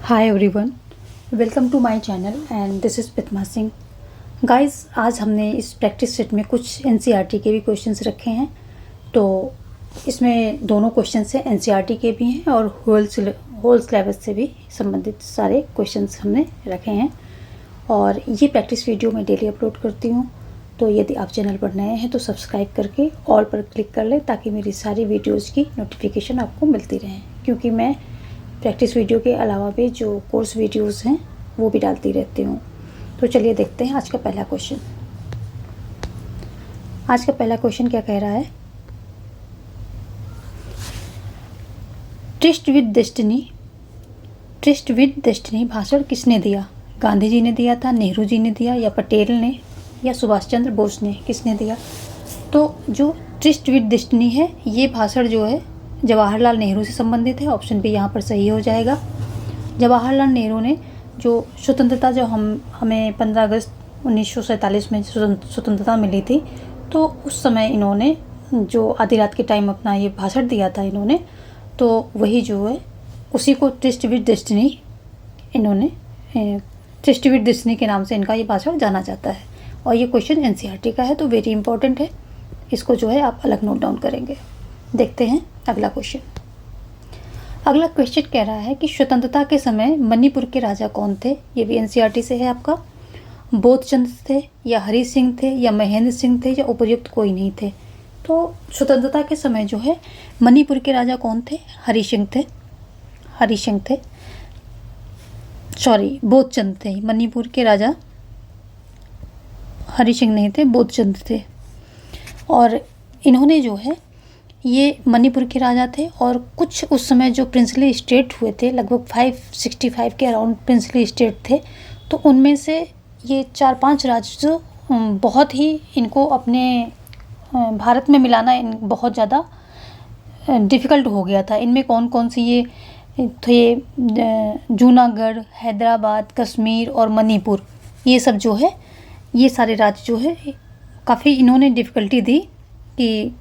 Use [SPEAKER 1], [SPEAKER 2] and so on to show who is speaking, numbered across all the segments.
[SPEAKER 1] Hi everyone, welcome to my channel and this is Padma Singh. Guys, आज हमने इस practice set में कुछ एनसीईआरटी के भी क्वेश्चंस रखे हैं। तो इसमें दोनों क्वेश्चंस हैं, एनसीईआरटी के भी हैं और होल सिलेबस से भी संबंधित सारे क्वेश्चंस हमने रखे हैं। और ये प्रैक्टिस वीडियो मैं डेली अपलोड करती हूँ। तो यदि आप चैनल पर नए हैं तो सब्सक्राइब करके ऑल पर क्लिक कर लें ताकि मेरी सारी वीडियोज़ की नोटिफिकेशन आपको मिलती रहें, क्योंकि मैं प्रैक्टिस वीडियो के अलावा भी जो कोर्स वीडियोस हैं वो भी डालती रहती हूँ। तो चलिए देखते हैं आज का पहला क्वेश्चन। आज का पहला क्वेश्चन क्या कह रहा है? ट्रिस्ट विद डेस्टिनी भाषण किसने दिया? गांधी जी ने दिया था, नेहरू जी ने दिया, या पटेल ने, या सुभाष चंद्र बोस ने? किसने दिया? तो जो ट्रिस्ट विद डेस्टिनी है, ये भाषण जो है जवाहरलाल नेहरू से संबंधित है। ऑप्शन बी यहाँ पर सही हो जाएगा। जवाहरलाल नेहरू ने जो स्वतंत्रता जो हमें 15 अगस्त 1947 में स्वतंत्रता मिली थी, तो उस समय इन्होंने जो आधी रात के टाइम अपना ये भाषण दिया था इन्होंने, तो वही जो है उसी को ट्रिस्ट विद डेस्टिनी के नाम से इनका ये भाषण जाना जाता है। और ये क्वेश्चन एनसीईआरटी का है, तो वेरी इंपॉर्टेंट है। इसको जो है आप अलग नोट डाउन करेंगे। देखते हैं अगला क्वेश्चन। अगला क्वेश्चन कह रहा है कि स्वतंत्रता के समय मणिपुर के राजा कौन थे? ये भी एनसीईआरटी से है आपका। बोधचंद्र थे, या हरि सिंह थे, या महेंद्र सिंह थे, या उपर्युक्त कोई नहीं थे? तो स्वतंत्रता के समय जो है मणिपुर के राजा कौन थे? बोधचंद्र थे। मणिपुर के राजा हरि सिंह नहीं थे, बोधचंद्र थे। और इन्होंने जो है ये मणिपुर के राजा थे। और कुछ उस समय जो प्रिंसली स्टेट हुए थे, लगभग 565 के अराउंड प्रिंसली स्टेट थे, तो उनमें से ये 4-5 राज्य जो बहुत ही इनको अपने भारत में मिलाना बहुत ज़्यादा डिफ़िकल्ट हो गया था। इनमें कौन कौन सी ये थे? जूनागढ़, हैदराबाद, कश्मीर और मणिपुर। ये सब जो है, ये सारे राज्य जो है काफ़ी इन्होंने डिफ़िकल्टी दी कि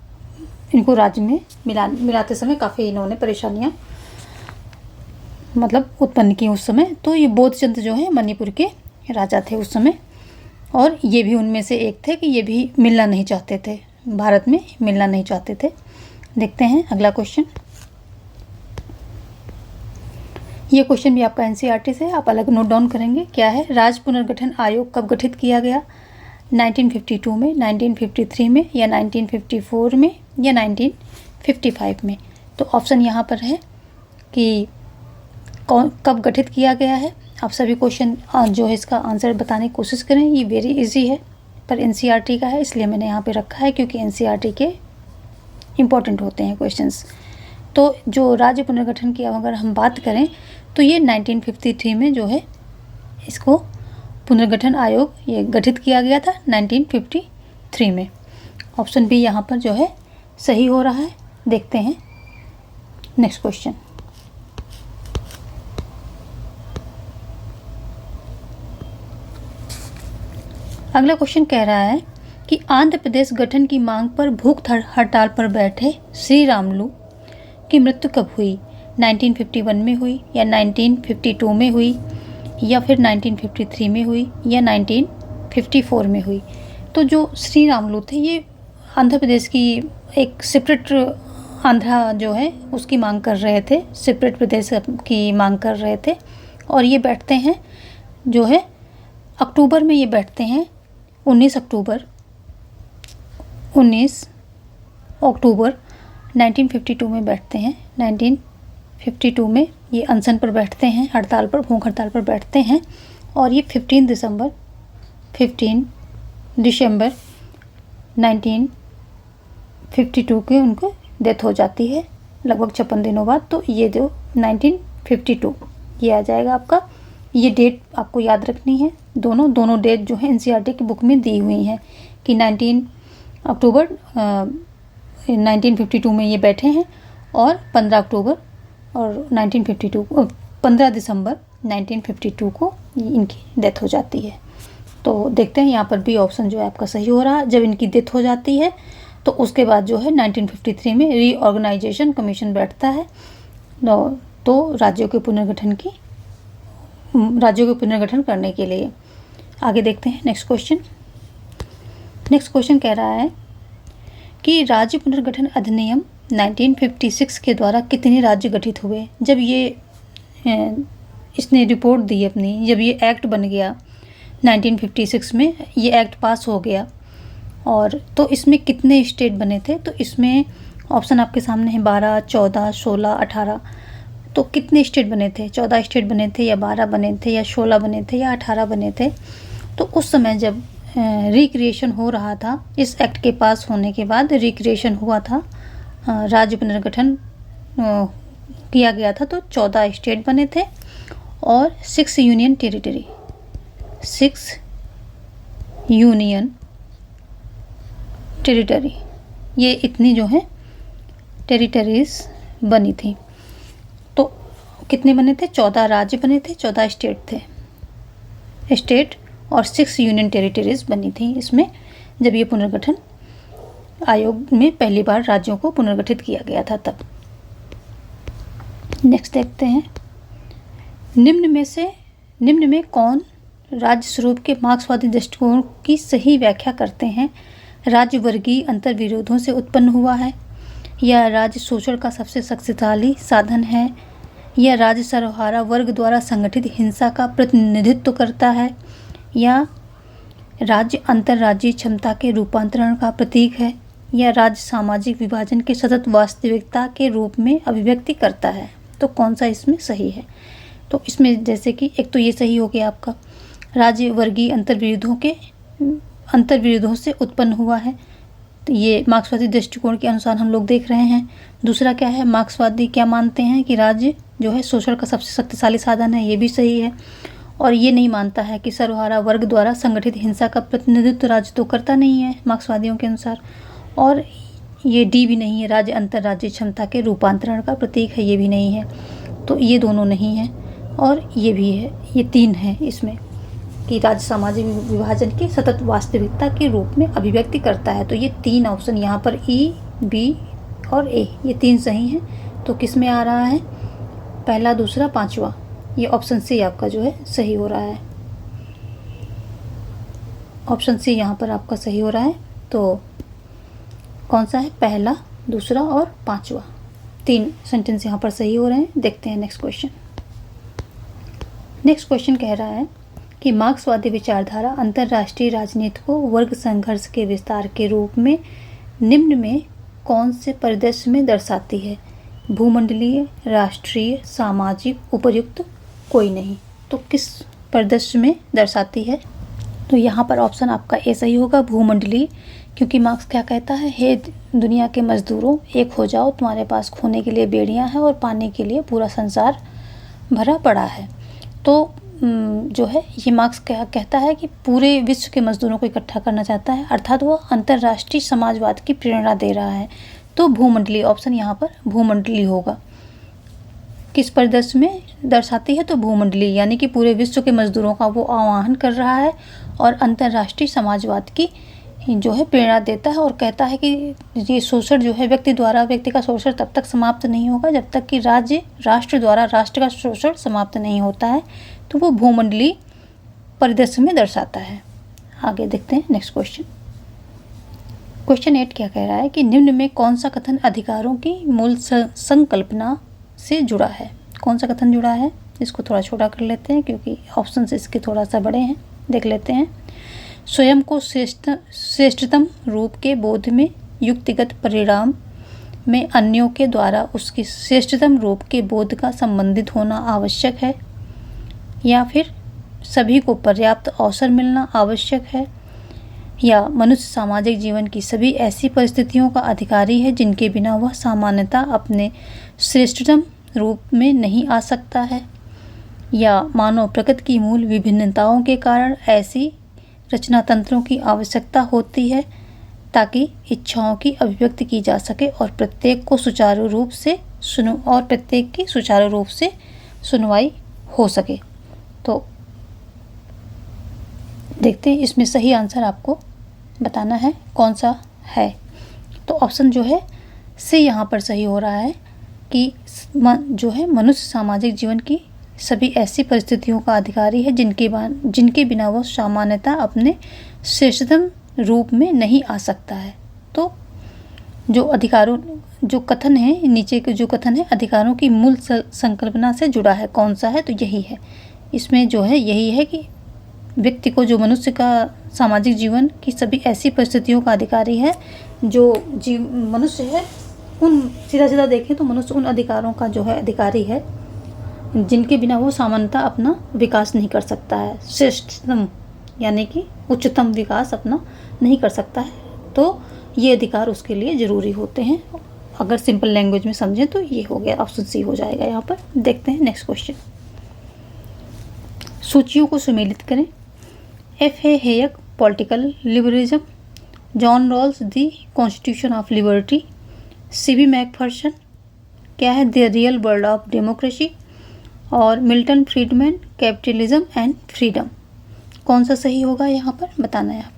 [SPEAKER 1] इनको राज्य में मिलाते समय काफ़ी इन्होंने परेशानियां उत्पन्न की उस समय। तो ये बोधचंद्र जो है मणिपुर के राजा थे उस समय, और ये भी उनमें से एक थे कि ये भी मिलना नहीं चाहते थे, भारत में मिलना नहीं चाहते थे। देखते हैं अगला क्वेश्चन। ये क्वेश्चन भी आपका एनसीईआरटी से, आप अलग नोट डाउन करेंगे। क्या है? राज्य पुनर्गठन आयोग कब गठित किया गया? 1952 में, 1953 में, या 1954 में, या 1955 में? तो ऑप्शन यहाँ पर है कि कब गठित किया गया है। आप सभी क्वेश्चन जो है इसका आंसर बताने की कोशिश करें। ये वेरी इजी है, पर एनसीईआरटी का है इसलिए मैंने यहाँ पे रखा है, क्योंकि एनसीईआरटी के इम्पोर्टेंट होते हैं क्वेश्चंस। तो जो राज्य पुनर्गठन की अगर हम बात करें तो ये 1953 में जो है इसको पुनर्गठन आयोग ये गठित किया गया था 1953 में। ऑप्शन बी यहाँ पर जो है सही हो रहा है। देखते हैं नेक्स्ट क्वेश्चन। अगला क्वेश्चन कह रहा है कि आंध्र प्रदेश गठन की मांग पर भूख हड़ताल पर बैठे श्री रामुलु की मृत्यु कब हुई? 1951 में हुई, या 1952 में हुई, या फिर 1953 में हुई, या 1954 में हुई? तो जो श्री रामुलु थे ये आंध्र प्रदेश की एक सेपरेट आंध्रा जो है उसकी मांग कर रहे थे, सेपरेट प्रदेश की मांग कर रहे थे। और ये बैठते हैं जो है अक्टूबर में, ये बैठते हैं 19 अक्टूबर 1952 में बैठते हैं। 1952 में ये अनशन पर बैठते हैं, हड़ताल पर, भूख हड़ताल पर बैठते हैं। और ये 15 दिसंबर 1952 के उनको डेथ हो जाती है, लगभग 56 दिनों बाद। तो ये जो 1952 ये आ जाएगा आपका। ये डेट आपको याद रखनी है। दोनों डेट जो है एनसीईआरटी की बुक में दी हुई हैं कि 19 अक्टूबर 1952 में ये बैठे हैं, और 15 अक्टूबर और 15 दिसंबर 1952 को इनकी डेथ हो जाती है। तो देखते हैं यहाँ पर भी ऑप्शन जो है आपका सही हो रहा है। जब इनकी डेथ हो जाती है तो उसके बाद जो है 1953 में रीऑर्गेनाइजेशन कमीशन बैठता है, तो राज्यों के पुनर्गठन की राज्यों के पुनर्गठन करने के लिए। आगे देखते हैं नेक्स्ट क्वेश्चन। नेक्स्ट क्वेश्चन कह रहा है कि राज्य पुनर्गठन अधिनियम 1956 के द्वारा कितने राज्य गठित हुए। जब ये इसने रिपोर्ट दी अपनी, जब ये एक्ट बन गया 1956 में, ये एक्ट पास हो गया, और तो इसमें कितने स्टेट बने थे। तो इसमें ऑप्शन आपके सामने है 12, 14, 16, 18। तो कितने स्टेट बने थे, 14 स्टेट बने थे या 12 बने थे या 16 बने थे या 18 बने थे। तो उस समय जब रिक्रिएशन हो रहा था, इस एक्ट के पास होने के बाद रिक्रिएशन हुआ था, राज्य पुनर्गठन किया गया था, तो 14 स्टेट बने थे और 6 यूनियन टेरिटरी, 6 यूनियन टेरिटरी, ये इतनी जो है टेरिटरीज बनी थी। तो कितने बने थे, 14 राज्य बने थे, 14 स्टेट थे, स्टेट और 6 यूनियन टेरिटरीज बनी थी इसमें, जब ये पुनर्गठन आयोग में पहली बार राज्यों को पुनर्गठित किया गया था तब। नेक्स्ट देखते हैं, निम्न में कौन राज्य स्वरूप के मार्क्सवादी दृष्टिकोण की सही व्याख्या करते हैं। राज्य वर्गीय अंतर्विरोधों से उत्पन्न हुआ है, या राज्य शोषण का सबसे शक्तिशाली साधन है, या राज्य सर्वहारा वर्ग द्वारा संगठित हिंसा का प्रतिनिधित्व करता है, या राज्य अंतर्राज्यीय क्षमता के रूपांतरण का प्रतीक है, या राज्य सामाजिक विभाजन के सतत वास्तविकता के रूप में अभिव्यक्ति करता है। तो कौन सा इसमें सही है। तो इसमें जैसे कि एक तो ये सही हो गया आपका, राज्य वर्गीय अंतर्विरोधों से उत्पन्न हुआ है, तो ये मार्क्सवादी दृष्टिकोण के अनुसार हम लोग देख रहे हैं। दूसरा क्या है, मार्क्सवादी क्या मानते हैं कि राज्य जो है शोषण का सबसे शक्तिशाली साधन है, ये भी सही है। और ये नहीं मानता है कि सर्वहारा वर्ग द्वारा संगठित हिंसा का प्रतिनिधित्व राज्य तो करता नहीं है मार्क्सवादियों के अनुसार। और ये डी भी नहीं है, राज्य अंतर्राज्यीय क्षमता के रूपांतरण का प्रतीक है, ये भी नहीं है। तो ये दोनों नहीं है, और ये भी है, ये 3 है इसमें कि राज्य सामाजिक विभाजन की सतत वास्तविकता के रूप में अभिव्यक्ति करता है। तो ये 3 ऑप्शन यहाँ पर ई, बी और ए, ये 3 सही हैं। तो किस में आ रहा है, पहला, दूसरा, पांचवा, ये ऑप्शन सी आपका जो है सही हो रहा है। ऑप्शन सी यहाँ पर आपका सही हो रहा है। तो कौन सा है, पहला, दूसरा और पांचवा, 3 सेंटेंस यहाँ पर सही हो रहे हैं। देखते हैं नेक्स्ट क्वेश्चन। नेक्स्ट क्वेश्चन कह रहा है कि मार्क्सवादी विचारधारा अंतर्राष्ट्रीय राजनीति को वर्ग संघर्ष के विस्तार के रूप में निम्न में कौन से परिदृश्य में दर्शाती है। भूमंडलीय, राष्ट्रीय, सामाजिक, उपर्युक्त कोई नहीं। तो किस परिदृश्य में दर्शाती है। तो यहाँ पर ऑप्शन आपका ए सही होगा, भूमंडलीय, क्योंकि मार्क्स क्या कहता है, हे दुनिया के मजदूरों एक हो जाओ, तुम्हारे पास खोने के लिए बेड़ियाँ हैं और पाने के लिए पूरा संसार भरा पड़ा है। तो जो है ये मार्क्स क्या कहता है कि पूरे विश्व के मजदूरों को इकट्ठा करना चाहता है, अर्थात वो अंतर्राष्ट्रीय समाजवाद की प्रेरणा दे रहा है। तो भूमंडलीय ऑप्शन यहाँ पर भूमंडलीय होगा। किस परिदृश्य में दर्शाती है, तो भूमंडलीय, यानी कि पूरे विश्व के मजदूरों का वो आह्वान कर रहा है और अंतर्राष्ट्रीय समाजवाद की जो है प्रेरणा देता है, और कहता है कि ये शोषण जो है व्यक्ति का शोषण तब तक समाप्त नहीं होगा जब तक कि राष्ट्र द्वारा राष्ट्र का शोषण समाप्त नहीं होता है। तो वो भूमंडलीय परिदृश्य में दर्शाता है। आगे देखते हैं नेक्स्ट क्वेश्चन। क्वेश्चन 8 क्या कह रहा है कि निम्न में कौन सा कथन अधिकारों की मूल संकल्पना से जुड़ा है। कौन सा कथन जुड़ा है, इसको थोड़ा छोटा कर लेते हैं क्योंकि ऑप्शंस इसके थोड़ा सा बड़े हैं। देख लेते हैं। स्वयं को श्रेष्ठतम रूप के बोध में युक्तिगत परिणाम में अन्यों के द्वारा उसकी श्रेष्ठतम रूप के बोध का संबंधित होना आवश्यक है, या फिर सभी को पर्याप्त अवसर मिलना आवश्यक है, या मनुष्य सामाजिक जीवन की सभी ऐसी परिस्थितियों का अधिकारी है जिनके बिना वह सामान्यतः अपने श्रेष्ठतम रूप में नहीं आ सकता है, या मानव प्रकृति की मूल विभिन्नताओं के कारण ऐसी रचना तंत्रों की आवश्यकता होती है ताकि इच्छाओं की अभिव्यक्ति की जा सके और प्रत्येक की सुचारू रूप से सुनवाई हो सके। तो देखते हैं इसमें सही आंसर आपको बताना है कौन सा है। तो ऑप्शन जो है सी यहाँ पर सही हो रहा है कि जो है मनुष्य सामाजिक जीवन की सभी ऐसी परिस्थितियों का अधिकारी है जिनके बिना वह सामान्यतः अपने श्रेष्ठतम रूप में नहीं आ सकता है। तो जो कथन है, नीचे के जो कथन है अधिकारों की मूल संकल्पना से जुड़ा है, कौन सा है? तो यही है। इसमें जो है यही है कि व्यक्ति को, जो मनुष्य का सामाजिक जीवन की सभी ऐसी परिस्थितियों का अधिकारी है, जो मनुष्य है उन सीधा देखें तो मनुष्य उन अधिकारों का जो है अधिकारी है जिनके बिना वो सामान्यतः अपना विकास नहीं कर सकता है। श्रेष्ठतम यानी कि उच्चतम विकास अपना नहीं कर सकता है। तो ये अधिकार उसके लिए ज़रूरी होते हैं। अगर सिंपल लैंग्वेज में समझें तो ये हो गया, ऑप्शन सी हो जाएगा यहाँ पर। देखते हैं नेक्स्ट क्वेश्चन। सूचियों को सम्मिलित करें। F. A. Hayek, political liberalism. John Rawls, the constitution of liberty. C.B. Macpherson, क्या है? The real world of democracy. और Milton Friedman, capitalism and freedom. कौन सा सही होगा यहाँ पर बताना है आप।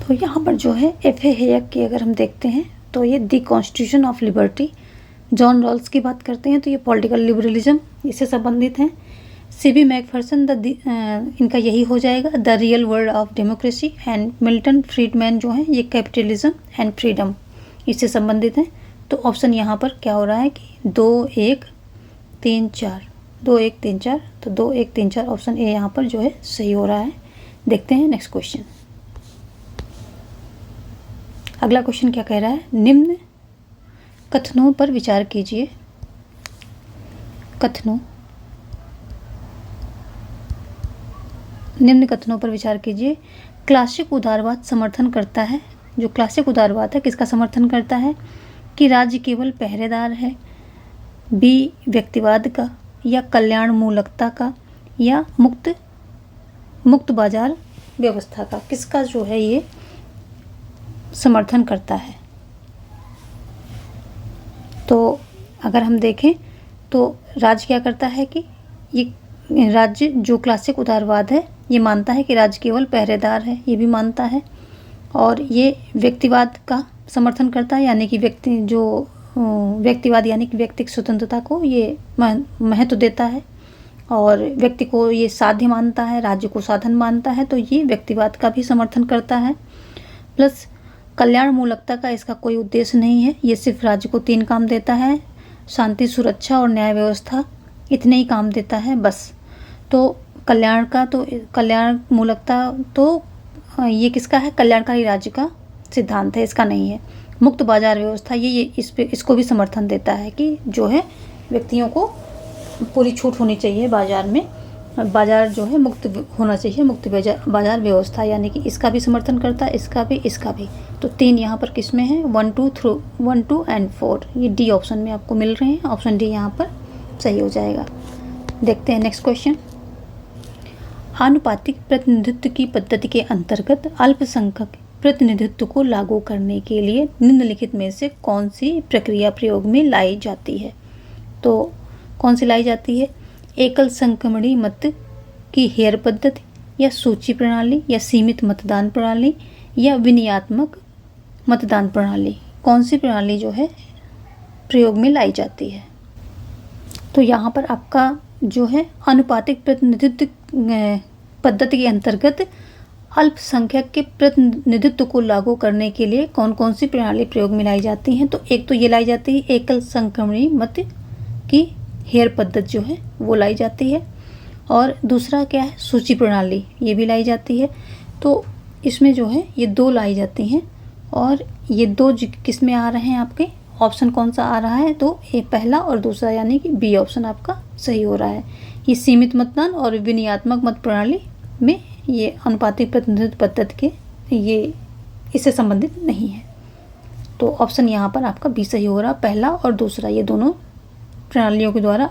[SPEAKER 1] तो यहाँ पर जो है F. A. Hayek की अगर हम देखते हैं तो ये the constitution of liberty. John Rawls की बात करते हैं तो ये पॉलिटिकल लिबरलिज्म इससे संबंधित हैं। C.B. मैकफर्सन इनका यही हो जाएगा, the real world of democracy. And Milton Friedman जो है ये कैपिटलिज्म एंड फ्रीडम इससे संबंधित हैं। तो ऑप्शन यहाँ पर क्या हो रहा है कि 2 1 3 4 2 1 3 4, तो 2 1 3 4 ऑप्शन ए यहाँ पर जो है सही हो रहा है। देखते हैं नेक्स्ट क्वेश्चन। अगला क्वेश्चन क्या कह रहा है? निम्न कथनों पर विचार कीजिए। निम्न कथनों पर विचार कीजिए। क्लासिक उदारवाद समर्थन करता है, जो क्लासिक उदारवाद है किसका समर्थन करता है? कि राज्य केवल पहरेदार है, बी व्यक्तिवाद का, या कल्याण मूलकता का, या मुक्त बाजार व्यवस्था का। किसका जो है ये समर्थन करता है? तो अगर हम देखें तो राज्य क्या करता है कि ये राज्य जो क्लासिक उदारवाद है ये मानता है कि राज्य केवल पहरेदार है, ये भी मानता है। और ये व्यक्तिवाद का समर्थन करता है, यानी कि व्यक्तिवाद यानी कि व्यक्तिगत स्वतंत्रता को ये महत्व देता है। और व्यक्ति को ये साध्य मानता है, राज्य को साधन मानता है, तो ये व्यक्तिवाद का भी समर्थन करता है। प्लस कल्याण मूलकता का इसका कोई उद्देश्य नहीं है, ये सिर्फ राज्य को 3 काम देता है, शांति, सुरक्षा और न्याय व्यवस्था, इतने ही काम देता है बस। तो कल्याण मूलकता तो ये किसका है? कल्याणकारी राज्य का सिद्धांत है, इसका नहीं है। मुक्त बाजार व्यवस्था ये इसको भी समर्थन देता है कि जो है व्यक्तियों को पूरी छूट होनी चाहिए बाजार में, बाजार जो है मुक्त होना चाहिए, मुक्त बाजार व्यवस्था, यानी कि इसका भी समर्थन करता है, इसका भी। तो 3 यहाँ पर किस में है? 1 2 एंड 4, ये डी ऑप्शन में आपको मिल रहे हैं। ऑप्शन डी यहाँ पर सही हो जाएगा। देखते हैं नेक्स्ट क्वेश्चन। आनुपातिक प्रतिनिधित्व की पद्धति के अंतर्गत अल्पसंख्यक प्रतिनिधित्व को लागू करने के लिए निम्नलिखित में से कौन सी प्रक्रिया प्रयोग में लाई जाती है? तो कौन सी लाई जाती है? एकल संक्रमणी मत की हेयर पद्धति, या सूची प्रणाली, या सीमित मतदान प्रणाली, या विनियात्मक मतदान प्रणाली। कौन सी प्रणाली जो है प्रयोग में लाई जाती है? तो यहाँ पर आपका जो है अनुपातिक प्रतिनिधित्व पद्धति के अंतर्गत अल्पसंख्यक के प्रतिनिधित्व को लागू करने के लिए कौन कौन सी प्रणाली प्रयोग में लाई जाती हैं? तो एक तो ये लाई जाती है एकल संक्रमणी मत की हेयर पद्धति जो है वो लाई जाती है। और दूसरा क्या है? सूची प्रणाली, ये भी लाई जाती है। तो इसमें जो है ये 2 लाई जाती हैं, और ये 2 किस में आ रहे हैं आपके? ऑप्शन कौन सा आ रहा है? तो ये पहला और दूसरा, यानी कि बी ऑप्शन आपका सही हो रहा है। ये सीमित मतदान और विनियात्मक मत प्रणाली में ये अनुपातिक प्रतिनिधित्व पद्धति के ये इससे संबंधित नहीं है। तो ऑप्शन यहाँ पर आपका बी सही हो रहा, पहला और दूसरा, ये दोनों प्रणालियों के द्वारा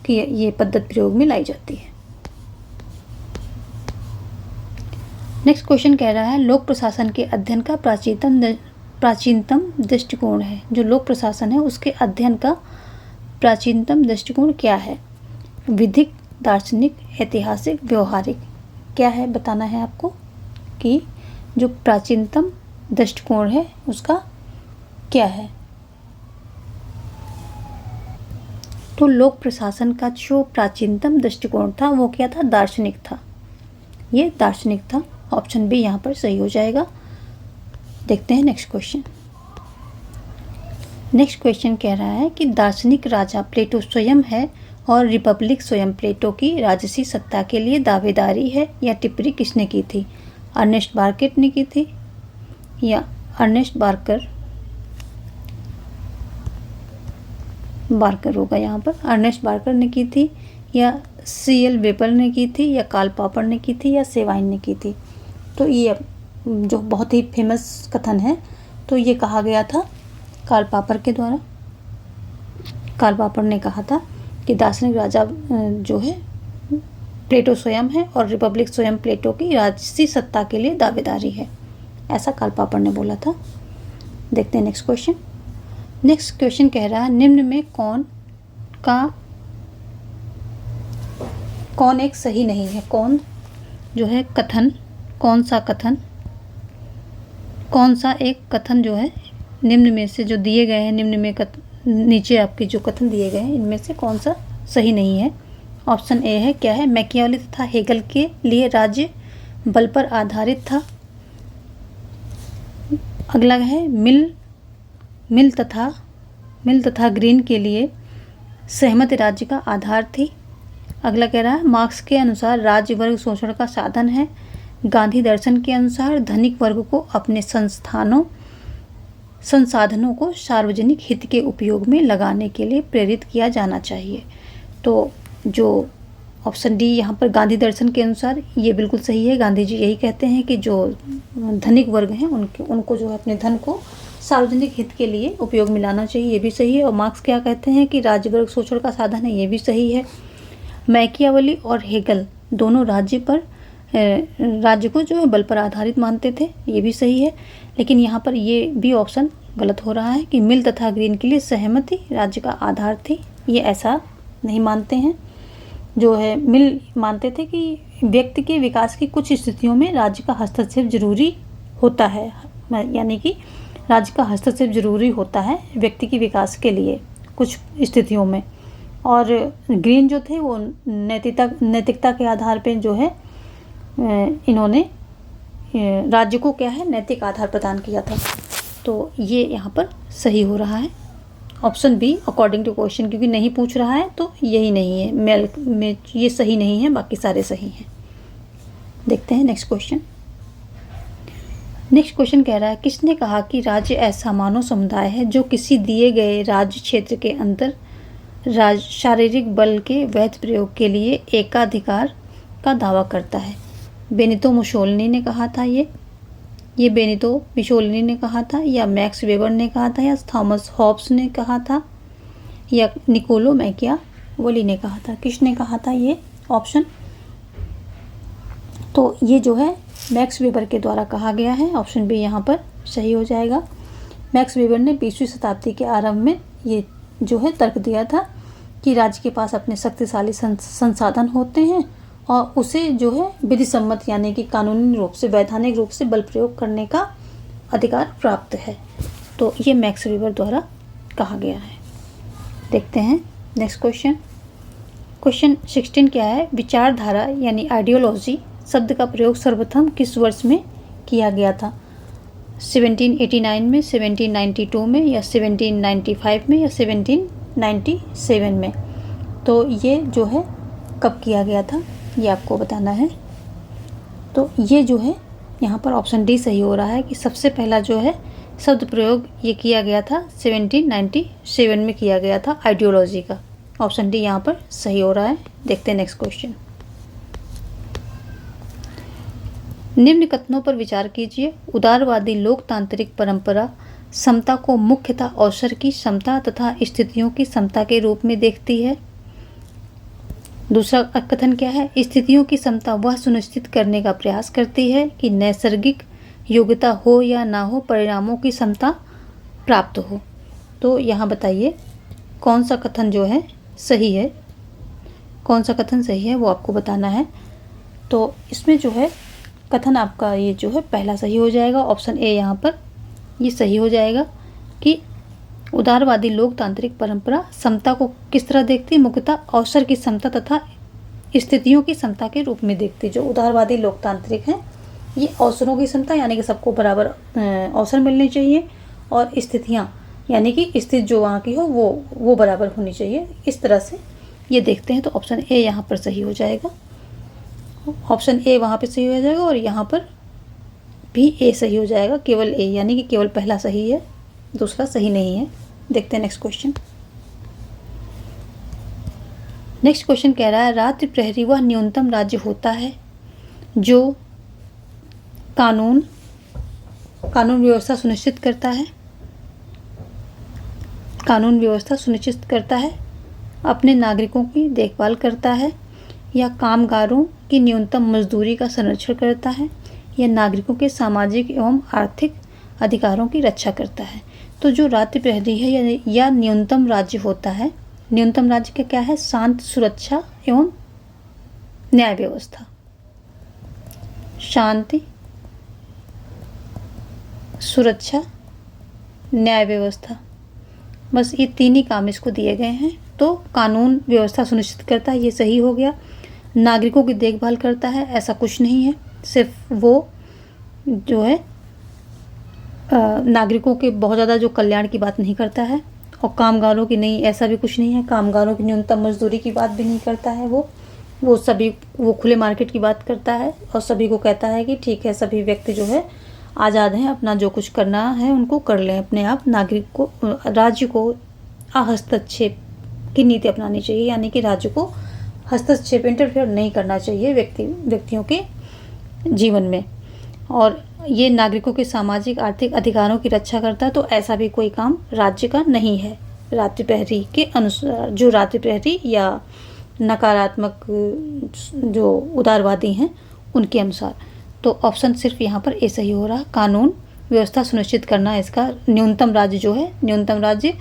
[SPEAKER 1] कि ये पद्धति प्रयोग में लाई जाती है। नेक्स्ट क्वेश्चन कह रहा है लोक प्रशासन के अध्ययन का प्राचीनतम दृष्टिकोण है। जो लोक प्रशासन है उसके अध्ययन का प्राचीनतम दृष्टिकोण क्या है? विधिक, दार्शनिक, ऐतिहासिक, व्यवहारिक। क्या है बताना है आपको कि जो प्राचीनतम दृष्टिकोण है उसका क्या है? तो लोक प्रशासन का जो प्राचीनतम दृष्टिकोण था वो क्या था? दार्शनिक था। ये दार्शनिक था। ऑप्शन बी यहाँ पर सही हो जाएगा। देखते हैं नेक्स्ट क्वेश्चन। नेक्स्ट क्वेश्चन कह रहा है कि दार्शनिक राजा प्लेटो स्वयं है और रिपब्लिक स्वयं प्लेटो की राजसी सत्ता के लिए दावेदारी है, या टिप्पणी किसने की थी? अर्नेस्ट बार्केट ने की थी, या अर्नेस्ट बार्कर होगा यहाँ पर, अर्नेस्ट बार्कर ने की थी, या सीएल वेपर ने की थी, या कार्ल पॉपर ने की थी, या सेवाइन ने की थी? तो ये जो बहुत ही फेमस कथन है, तो ये कहा गया था कार्ल पॉपर के द्वारा। कार्ल पॉपर ने कहा था कि दार्शनिक राजा जो है प्लेटो स्वयं है और रिपब्लिक स्वयं प्लेटो की राजसी सत्ता के लिए दावेदारी है, ऐसा कार्ल पॉपर ने बोला था। देखते हैं नेक्स्ट क्वेश्चन। नेक्स्ट क्वेश्चन कह रहा है निम्न में कौन एक सही नहीं है? कौन जो है कथन, कौन सा एक कथन जो है निम्न में से जो दिए गए हैं, निम्न में नीचे आपके जो कथन दिए गए हैं इनमें से कौन सा सही नहीं है? ऑप्शन ए है, क्या है? मैकियावेली तथा हेगल के लिए राज्य बल पर आधारित था। अगला है मिल तथा ग्रीन के लिए सहमति राज्य का आधार थी। अगला कह रहा है मार्क्स के अनुसार राज्य वर्ग शोषण का साधन है। गांधी दर्शन के अनुसार धनिक वर्ग को अपने संसाधनों को सार्वजनिक हित के उपयोग में लगाने के लिए प्रेरित किया जाना चाहिए। तो जो ऑप्शन डी यहाँ पर गांधी दर्शन के अनुसार, ये बिल्कुल सही है। गांधी जी यही कहते हैं कि जो धनिक वर्ग हैं उनको जो है अपने धन को सार्वजनिक हित के लिए उपयोग में लाना चाहिए, ये भी सही है। और मार्क्स क्या कहते हैं कि राज्य वर्ग शोषण का साधन है, ये भी सही है। मैकियावेली और हेगल दोनों राज्य को जो है बल पर आधारित मानते थे, ये भी सही है। लेकिन यहाँ पर ये भी ऑप्शन गलत हो रहा है कि मिल तथा ग्रीन के लिए सहमति राज्य का आधार थी, ये ऐसा नहीं मानते हैं। जो है मिल मानते थे कि व्यक्ति के विकास की कुछ स्थितियों में राज्य का हस्तक्षेप जरूरी होता है, यानी कि राज्य का हस्तक्षेप जरूरी होता है व्यक्ति के विकास के लिए कुछ स्थितियों में। और ग्रीन जो थे वो नैतिकता के आधार पे जो है इन्होंने राज्य को क्या है नैतिक आधार प्रदान किया था। तो ये यहाँ पर सही हो रहा है option B according to question, क्योंकि नहीं पूछ रहा है तो यही नहीं है, मेल में ये सही नहीं है, बाकी सारे सही हैं। देखते हैं नेक्स्ट क्वेश्चन। नेक्स्ट क्वेश्चन कह रहा है किसने कहा कि राज्य ऐसा मानव समुदाय है जो किसी दिए गए राज्य क्षेत्र के अंदर शारीरिक बल के वैध प्रयोग के लिए एकाधिकार का दावा करता है? बेनितो मुसोलिनी ने कहा था, ये बेनितो मुसोलिनी ने कहा था, या मैक्स वेबर ने कहा था, या थॉमस हॉब्स ने कहा था, या निकोलो मैकियावेली ने कहा था? किसने कहा था ये ऑप्शन? तो ये जो है मैक्स वेबर के द्वारा कहा गया है। ऑप्शन बी यहाँ पर सही हो जाएगा। मैक्स वेबर ने 20वीं शताब्दी के आरंभ में ये जो है तर्क दिया था कि राज्य के पास अपने शक्तिशाली संसाधन होते हैं और उसे जो है विधि सम्मत यानी कि कानूनी रूप से वैधानिक रूप से बल प्रयोग करने का अधिकार प्राप्त है। तो ये मैक्स वेबर द्वारा कहा गया है। देखते हैं नेक्स्ट क्वेश्चन। क्वेश्चन 16 क्या है? विचारधारा यानी आइडियोलॉजी शब्द का प्रयोग सर्वप्रथम किस वर्ष में किया गया था? 1789 में, 1792 में, या 1795 में, या 1797 में? तो ये जो है कब किया गया था ये आपको बताना है। तो ये जो है यहाँ पर ऑप्शन डी सही हो रहा है कि सबसे पहला जो है शब्द प्रयोग ये किया गया था 1797 में किया गया था आइडियोलॉजी का। ऑप्शन डी यहाँ पर सही हो रहा है। देखते हैं नेक्स्ट क्वेश्चन। निम्न कथनों पर विचार कीजिए। उदारवादी लोकतांत्रिक परंपरा समता को मुख्यतः अवसर की समता तथा स्थितियों की समता के रूप में देखती है। दूसरा कथन क्या है? स्थितियों की समता वह सुनिश्चित करने का प्रयास करती है कि नैसर्गिक योग्यता हो या ना हो, परिणामों की समता प्राप्त हो। तो यहाँ बताइए कौन सा कथन जो है सही है, कौन सा कथन सही है वो आपको बताना है। तो इसमें जो है कथन आपका ये जो है पहला सही हो जाएगा। ऑप्शन ए यहाँ पर ये सही हो जाएगा कि उदारवादी लोकतांत्रिक परंपरा समता को किस तरह देखती है? मुख्यतः अवसर की समता तथा स्थितियों की समता के रूप में देखती है। जो उदारवादी लोकतांत्रिक हैं ये अवसरों की समता यानी कि सबको बराबर अवसर मिलने चाहिए, और स्थितियाँ यानी कि स्थिति जो वहाँ की हो वो बराबर होनी चाहिए, इस तरह से ये देखते हैं। तो ऑप्शन ए यहाँ पर सही हो जाएगा। ऑप्शन ए वहाँ पे सही हो जाएगा और यहाँ पर भी ए सही हो जाएगा, केवल ए, यानी कि केवल पहला सही है, दूसरा सही नहीं है। देखते हैं नेक्स्ट क्वेश्चन। नेक्स्ट क्वेश्चन कह रहा है रात्रि प्रहरी वह न्यूनतम राज्य होता है जो कानून व्यवस्था सुनिश्चित करता है, कानून व्यवस्था सुनिश्चित करता है, अपने नागरिकों की देखभाल करता है, या कामगारों की न्यूनतम मजदूरी का संरक्षण करता है, या नागरिकों के सामाजिक एवं आर्थिक अधिकारों की रक्षा करता है। तो जो रात्रि प्रहरी है या न्यूनतम राज्य होता है, न्यूनतम राज्य का क्या है? शांति, सुरक्षा एवं न्याय व्यवस्था। शांति, सुरक्षा, न्याय व्यवस्था, बस ये तीन ही काम इसको दिए गए हैं। तो कानून व्यवस्था सुनिश्चित करता है, ये सही हो गया। नागरिकों की देखभाल करता है, ऐसा कुछ नहीं है, सिर्फ वो जो है नागरिकों के बहुत ज़्यादा जो कल्याण की बात नहीं करता है, और कामगारों की नहीं, ऐसा भी कुछ नहीं है, कामगारों की न्यूनतम मजदूरी की बात भी नहीं करता है। वो खुले मार्केट की बात करता है और सभी को कहता है कि ठीक है, सभी व्यक्ति जो है आज़ाद हैं, अपना जो कुछ करना है उनको कर लें अपने आप। नागरिक को, राज्य को हस्तक्षेप की नीति अपनानी चाहिए, यानी कि राज्य को हस्तक्षेप, इंटरफेयर नहीं करना चाहिए व्यक्तियों के जीवन में। और ये नागरिकों के सामाजिक आर्थिक अधिकारों की रक्षा करता है। तो ऐसा भी कोई काम राज्य का नहीं है रात्रि प्रहरी के अनुसार, जो रात्रि प्रहरी या नकारात्मक जो उदारवादी हैं उनके अनुसार। तो ऑप्शन सिर्फ यहाँ पर ए सही हो रहा। कानून व्यवस्था सुनिश्चित करना इसका न्यूनतम राज्य जो है, न्यूनतम राज्य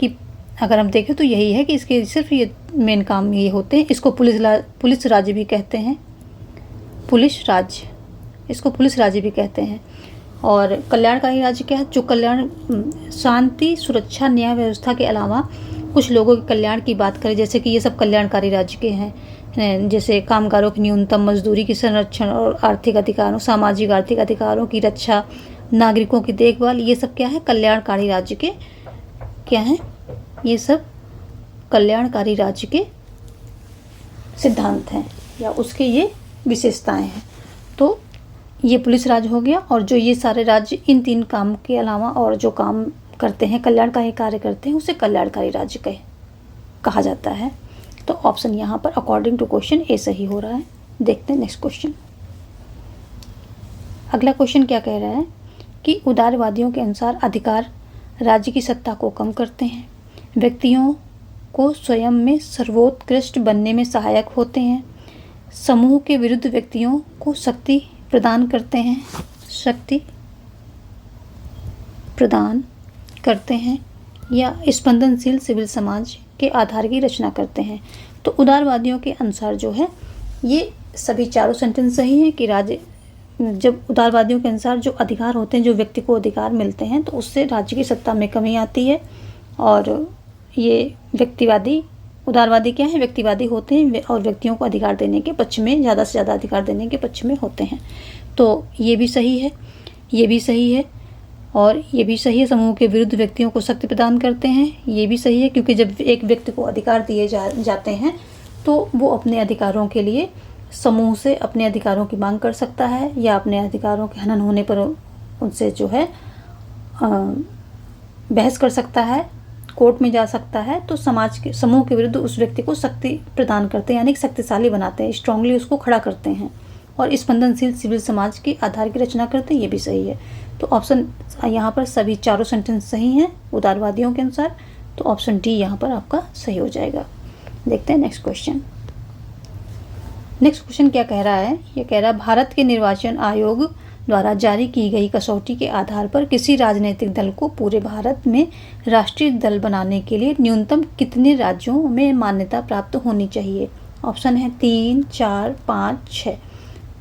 [SPEAKER 1] की अगर हम देखें तो यही है कि इसके सिर्फ ये मेन काम ये होते हैं। इसको पुलिस राज्य भी कहते हैं, पुलिस राज्य, इसको पुलिस राज्य भी कहते हैं। और कल्याणकारी राज्य क्या है? जो कल्याण, शांति, सुरक्षा, न्याय व्यवस्था के अलावा कुछ लोगों के कल्याण की बात करें, जैसे कि ये सब कल्याणकारी राज्य के हैं, जैसे कामगारों की न्यूनतम मजदूरी की संरक्षण और आर्थिक अधिकारों, सामाजिक आर्थिक अधिकारों की रक्षा, नागरिकों की देखभाल, ये सब क्या है? कल्याणकारी राज्य के क्या हैं? ये सब कल्याणकारी राज्य के सिद्धांत हैं या उसके ये विशेषताएं हैं। तो ये पुलिस राज्य हो गया, और जो ये सारे राज्य इन तीन काम के अलावा और जो काम करते हैं, कल्याणकारी कार्य करते हैं, उसे कल्याणकारी राज्य कहा जाता है। तो ऑप्शन यहाँ पर अकॉर्डिंग टू क्वेश्चन ए सही हो रहा है। देखते हैं नेक्स्ट क्वेश्चन। अगला क्वेश्चन क्या कह रहा है कि उदारवादियों के अनुसार अधिकार राज्य की सत्ता को कम करते हैं, व्यक्तियों को स्वयं में सर्वोत्कृष्ट बनने में सहायक होते हैं, समूह के विरुद्ध व्यक्तियों को शक्ति प्रदान करते हैं, शक्ति प्रदान करते हैं, या स्पंदनशील सिविल समाज के आधार की रचना करते हैं। तो उदारवादियों के अनुसार जो है ये सभी चारों सेंटेंस सही हैं कि राज्य, जब उदारवादियों के अनुसार जो अधिकार होते हैं, जो व्यक्ति को अधिकार मिलते हैं, तो उससे राज्य की सत्ता में कमी आती है। और ये व्यक्तिवादी, उदारवादी क्या है? व्यक्तिवादी होते हैं और व्यक्तियों को अधिकार देने के पक्ष में, ज़्यादा से ज़्यादा अधिकार देने के पक्ष में होते हैं। तो ये भी सही है, ये भी सही है, और ये भी सही है। समूह के विरुद्ध व्यक्तियों को शक्ति प्रदान करते हैं, ये भी सही है, क्योंकि जब एक व्यक्ति को अधिकार दिए जाते हैं तो वो अपने अधिकारों के लिए समूह से अपने अधिकारों की मांग कर सकता है, या अपने अधिकारों के हनन होने पर उनसे जो है बहस कर सकता है, कोर्ट में जा सकता है। तो समाज के समूह के विरुद्ध उस व्यक्ति को शक्ति प्रदान करते हैं, यानी शक्तिशाली बनाते हैं, स्ट्रांगली उसको खड़ा करते हैं, और स्पंदनशील सिविल समाज के आधार की रचना करते हैं, ये भी सही है। तो ऑप्शन यहाँ पर सभी चारों सेंटेंस सही हैं उदारवादियों के अनुसार। तो ऑप्शन डी यहाँ पर आपका सही हो जाएगा। देखते हैं नेक्स्ट क्वेश्चन। नेक्स्ट क्वेश्चन क्या कह रहा है? ये कह रहा है भारत के निर्वाचन आयोग द्वारा जारी की गई कसौटी के आधार पर किसी राजनीतिक दल को पूरे भारत में राष्ट्रीय दल बनाने के लिए न्यूनतम कितने राज्यों में मान्यता प्राप्त होनी चाहिए? ऑप्शन है 3, 4, 5, 6।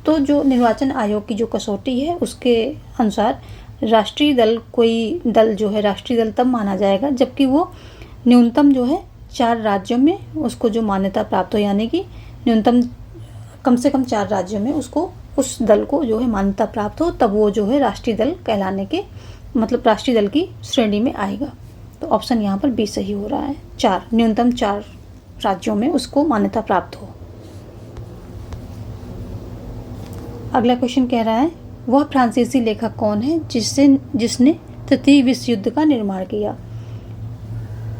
[SPEAKER 1] तो जो निर्वाचन आयोग की जो कसौटी है उसके अनुसार राष्ट्रीय दल, कोई दल जो है राष्ट्रीय दल तब माना जाएगा जबकि वो न्यूनतम जो है 4 राज्यों में उसको जो मान्यता प्राप्त हो, यानी कि न्यूनतम कम से कम 4 राज्यों में उसको, उस दल को जो है मान्यता प्राप्त हो, तब वो जो है राष्ट्रीय दल कहलाने के, मतलब राष्ट्रीय दल की श्रेणी में आएगा। तो ऑप्शन यहाँ पर बी सही हो रहा है, 4, न्यूनतम 4 राज्यों में उसको मान्यता प्राप्त हो। अगला क्वेश्चन कह रहा है वह फ्रांसीसी लेखक कौन है जिसने तृतीय विश्व युद्ध का निर्माण किया।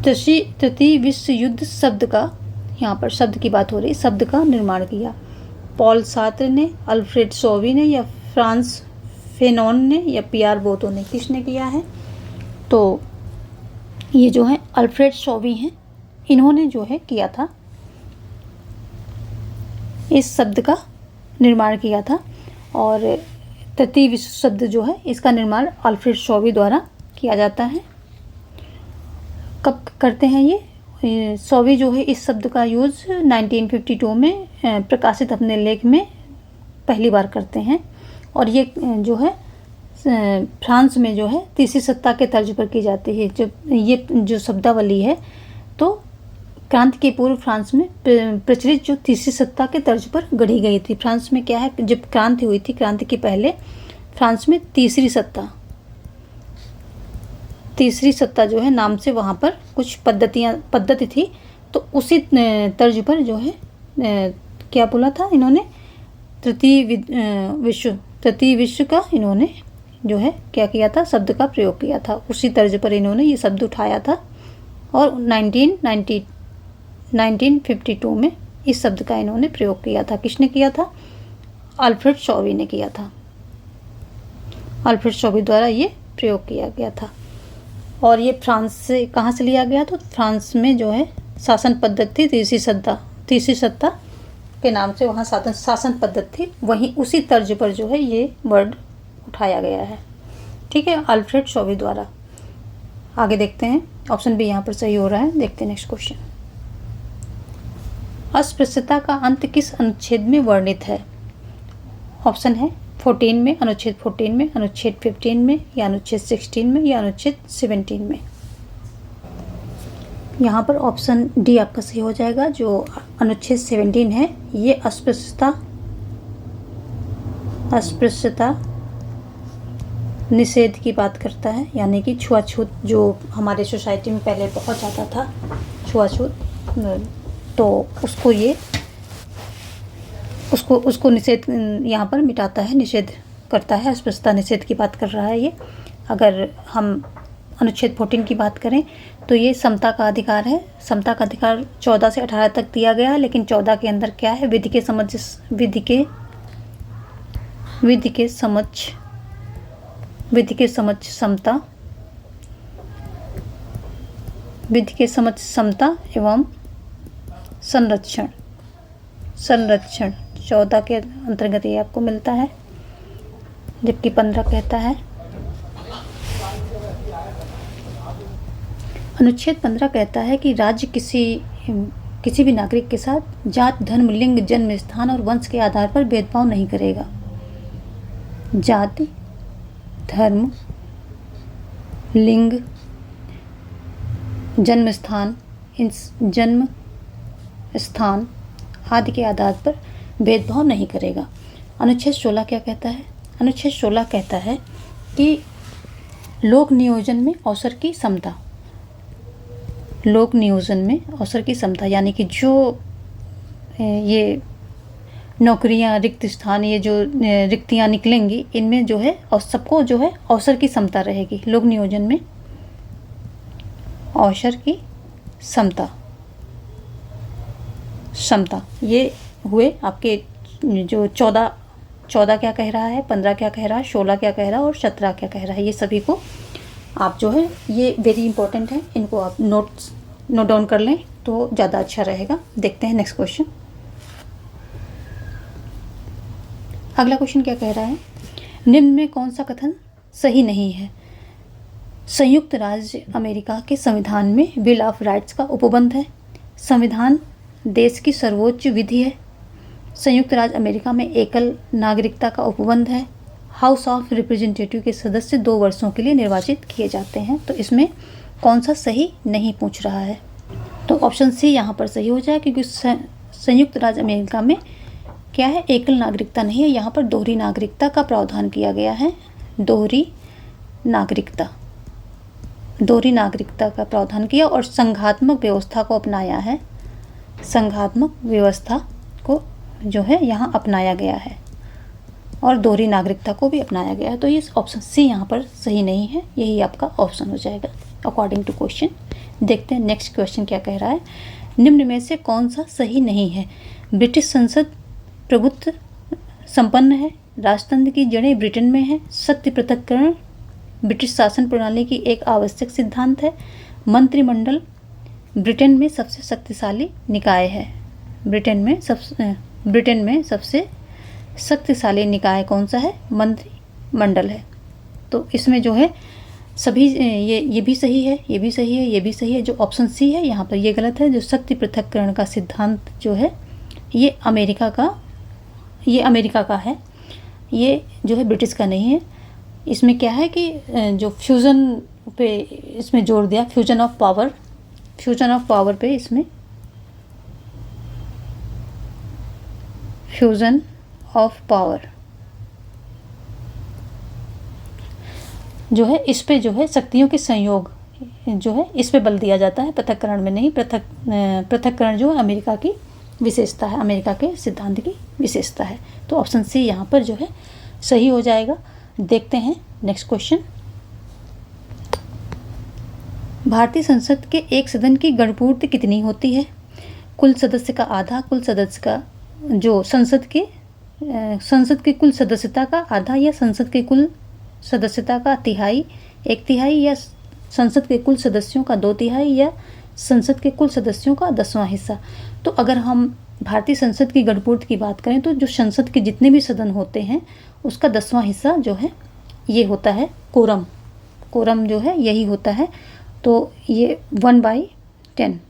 [SPEAKER 1] तृतीय विश्व युद्ध शब्द का, यहाँ पर शब्द की बात हो रही, शब्द का निर्माण किया। पॉल सार्त्र ने, अल्फ्रेड सॉवी ने, या फ्रांस फेनोन ने, या पियर बोतो ने, किसने किया है? तो ये जो है अल्फ्रेड सॉवी हैं, इन्होंने जो है किया था, इस शब्द का निर्माण किया था। और तृतीय विश्व शब्द जो है इसका निर्माण अल्फ्रेड सॉवी द्वारा किया जाता है। कब करते हैं ये? सॉवी जो है इस शब्द का यूज़ 1952 में प्रकाशित अपने लेख में पहली बार करते हैं। और ये जो है फ्रांस में जो है तीसरी सत्ता के तर्ज पर की जाती है। जब ये जो शब्दावली है तो क्रांति के पूर्व फ्रांस में प्रचलित जो तीसरी सत्ता के तर्ज पर गढ़ी गई थी। फ्रांस में क्या है, जब क्रांति हुई थी, क्रांति के पहले फ्रांस में तीसरी सत्ता जो है नाम से वहाँ पर कुछ पद्धति थी। तो उसी तर्ज पर जो है क्या बोला था इन्होंने, तृतीय विश्व का इन्होंने जो है क्या किया था, शब्द का प्रयोग किया था। उसी तर्ज पर इन्होंने ये शब्द उठाया था और 1952 में इस शब्द का इन्होंने प्रयोग किया था। किसने किया था? अल्फ्रेड सॉवी ने किया था। अल्फ्रेड सॉवी द्वारा ये प्रयोग किया गया था। और ये फ्रांस से, कहाँ से लिया गया? तो फ्रांस में जो है शासन पद्धति तीसरी सत्ता के नाम से वहाँ शासन पद्धति थी, वहीं उसी तर्ज पर जो है ये वर्ड उठाया गया है। ठीक है, अल्फ्रेड सॉवी द्वारा। आगे देखते हैं, ऑप्शन बी यहाँ पर सही हो रहा है। देखते हैं नेक्स्ट क्वेश्चन। अस्पृश्यता का अंत किस अनुच्छेद में वर्णित है? ऑप्शन है 14 में, अनुच्छेद 14 में, अनुच्छेद 15 में, या अनुच्छेद 16 में, या अनुच्छेद 17 में। यहाँ पर ऑप्शन डी आपका सही हो जाएगा। जो अनुच्छेद 17 है ये अस्पृश्यता निषेध की बात करता है, यानी कि छुआछूत जो हमारे सोसाइटी में पहले बहुत ज़्यादा था, छुआछूत, तो उसको निषेध यहाँ पर मिटाता है, निषेध करता है। अस्पृश्यता निषेध की बात कर रहा है ये। अगर हम अनुच्छेद 14 की बात करें तो ये समता का अधिकार है। समता का अधिकार 14 से 18 तक दिया गया है, लेकिन 14 के अंदर क्या है, विधि के समक्ष समता एवं संरक्षण 14 के अंतर्गत ये आपको मिलता है, जबकि 15 कहता है, अनुच्छेद 15 कहता है कि राज्य किसी भी नागरिक के साथ जात, धर्म, लिंग, जन्म स्थान और वंश के आधार पर भेदभाव नहीं करेगा। जाति, धर्म, लिंग, जन्म स्थान आदि के आधार पर भेदभाव नहीं करेगा। अनुच्छेद 16 क्या कहता है? अनुच्छेद 16 कहता है कि लोक नियोजन में अवसर की समता। लोक नियोजन में अवसर की समता, यानी कि जो ये नौकरियां, रिक्त स्थान, ये जो रिक्तियां निकलेंगी, इनमें जो है और सबको जो है अवसर की समता रहेगी। लोक नियोजन में अवसर की समता ये हुए आपके जो 14 क्या कह रहा है, 15 क्या कह रहा है, 16 क्या कह रहा है और 17 क्या कह रहा है। ये सभी को आप जो है, ये वेरी इंपॉर्टेंट है, इनको आप नोट डाउन कर लें तो ज़्यादा अच्छा रहेगा। देखते हैं नेक्स्ट क्वेश्चन। अगला क्वेश्चन क्या कह रहा है, निम्न में कौन सा कथन सही नहीं है? संयुक्त राज्य अमेरिका के संविधान में बिल ऑफ राइट्स का उपबंध है। संविधान देश की सर्वोच्च विधि है। संयुक्त राज्य अमेरिका में एकल नागरिकता का उपबंध है। हाउस ऑफ रिप्रेजेंटेटिव के सदस्य 2 वर्षों के लिए निर्वाचित किए जाते हैं। तो इसमें कौन सा सही नहीं पूछ रहा है? तो ऑप्शन सी यहाँ पर सही हो जाए, क्योंकि संयुक्त राज्य अमेरिका में क्या है, एकल नागरिकता नहीं है, यहाँ पर दोहरी नागरिकता का प्रावधान किया गया है। दोहरी नागरिकता का प्रावधान किया और संघात्मक व्यवस्था को अपनाया है। संघात्मक व्यवस्था को जो है यहाँ अपनाया गया है और दोहरी नागरिकता को भी अपनाया गया है। तो ये ऑप्शन सी यहाँ पर सही नहीं है, यही आपका ऑप्शन हो जाएगा अकॉर्डिंग टू क्वेश्चन। देखते हैं नेक्स्ट क्वेश्चन क्या कह रहा है। निम्न में से कौन सा सही नहीं है? ब्रिटिश संसद प्रभुत्व संपन्न है, राजतंत्र की जड़ें ब्रिटेन में है, सत्य पृथक्करण ब्रिटिश शासन प्रणाली की एक आवश्यक सिद्धांत है, मंत्रिमंडल ब्रिटेन में सबसे शक्तिशाली निकाय है। ब्रिटेन में सबसे शक्तिशाली निकाय कौन सा है? मंत्रिमंडल है। तो इसमें जो है सभी ये भी सही है, ये भी सही है, ये भी सही है। जो ऑप्शन सी है यहाँ पर ये गलत है। जो शक्ति पृथक्करण का सिद्धांत जो है ये अमेरिका का है, ये जो है ब्रिटिश का नहीं है। इसमें क्या है कि जो फ्यूज़न पे इसमें जोर दिया, फ्यूजन ऑफ पावर पे इसमें फ्यूजन ऑफ पावर जो है, इस पे जो है शक्तियों के संयोग जो है इस पे बल दिया जाता है, पृथक्करण में नहीं। पृथक्करण जो है अमेरिका की विशेषता है, अमेरिका के सिद्धांत की विशेषता है। तो ऑप्शन सी यहाँ पर जो है सही हो जाएगा। देखते हैं नेक्स्ट क्वेश्चन। भारतीय संसद के एक सदन की गणपूर्ति कितनी होती है? कुल सदस्य का आधा, कुल सदस्य का जो संसद की कुल सदस्यता का आधा, या संसद के कुल सदस्यता का तिहाई, 1/3, या संसद के कुल सदस्यों का 2/3, या संसद के कुल सदस्यों का 10वां हिस्सा। तो अगर हम भारतीय संसद की गणपूर्ति की बात करें तो जो संसद के जितने भी सदन होते हैं उसका 10वां हिस्सा जो है ये होता है कोरम जो है यही होता है। तो ये 1/10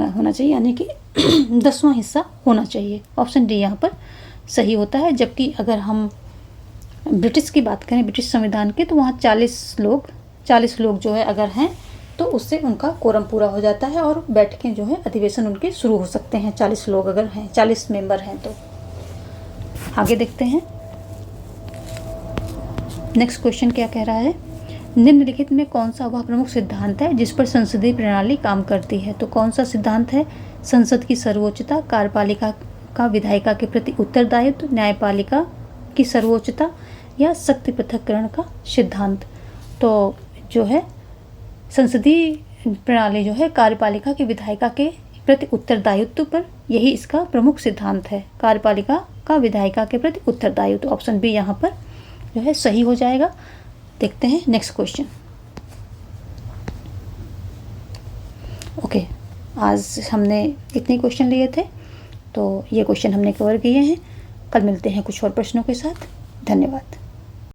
[SPEAKER 1] होना चाहिए, यानी कि 10वां हिस्सा होना चाहिए। ऑप्शन डी यहाँ पर सही होता है। जबकि अगर हम ब्रिटिश की बात करें, ब्रिटिश संविधान की, तो वहाँ 40 लोग जो है अगर हैं तो उससे उनका कोरम पूरा हो जाता है और बैठकें जो है अधिवेशन उनके शुरू हो सकते हैं। 40 लोग अगर हैं, 40 मेंबर हैं। तो आगे देखते हैं नेक्स्ट क्वेश्चन क्या कह रहा है। निम्नलिखित में कौन सा वह प्रमुख सिद्धांत है जिस पर संसदीय प्रणाली काम करती है? तो कौन सा सिद्धांत है? संसद की सर्वोच्चता, कार्यपालिका का विधायिका के प्रति उत्तरदायित्व, न्यायपालिका की सर्वोच्चता, या शक्ति पृथक्करण का सिद्धांत? तो जो है संसदीय प्रणाली जो है कार्यपालिका की विधायिका के प्रति उत्तरदायित्व पर, यही इसका प्रमुख सिद्धांत है। कार्यपालिका का विधायिका के प्रति उत्तरदायित्व। ऑप्शन बी यहाँ पर जो है सही हो जाएगा। देखते हैं नेक्स्ट क्वेश्चन। ओके, आज हमने इतने क्वेश्चन लिए थे, तो ये क्वेश्चन हमने कवर किए हैं। कल मिलते हैं कुछ और प्रश्नों के साथ। धन्यवाद।